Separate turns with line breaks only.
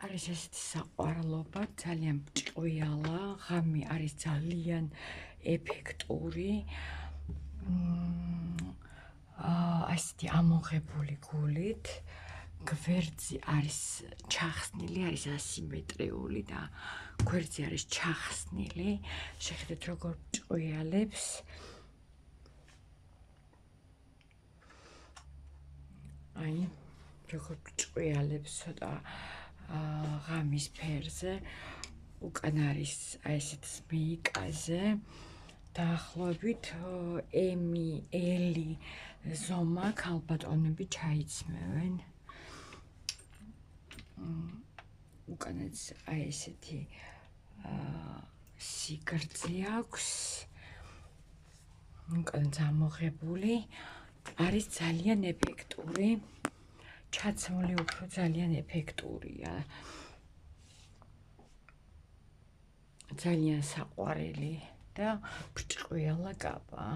არის ესეთი საყვარლობა, ძალიან ჭყვიალა, ღამე არის ძალიან ეფექტური. ასეთი ამოღებული გულით, გვერდზე არის ჩახსნილი, არის ასიმეტრიული და გვერდზე არის ჩახსნილი. შეხედეთ როგორ ჭყვიალებს. აი, როგორ ჭყვიალებს ცოტა ღამის ფერზე. უკან არის აი ესეთ ზმეიკაზე. დაახლოებით M-L ზომა ქალბატონები ჩაიცმევენ. უკანაც აი ესეთი სიგრძე აქვს. უკანაც ამოღებული. არის ძალიან ეფექტური. ჩაცმული უფრო ძალიან ეფექტურია. ძალიან საყვარელი და ბრჭყვიალა კაბა.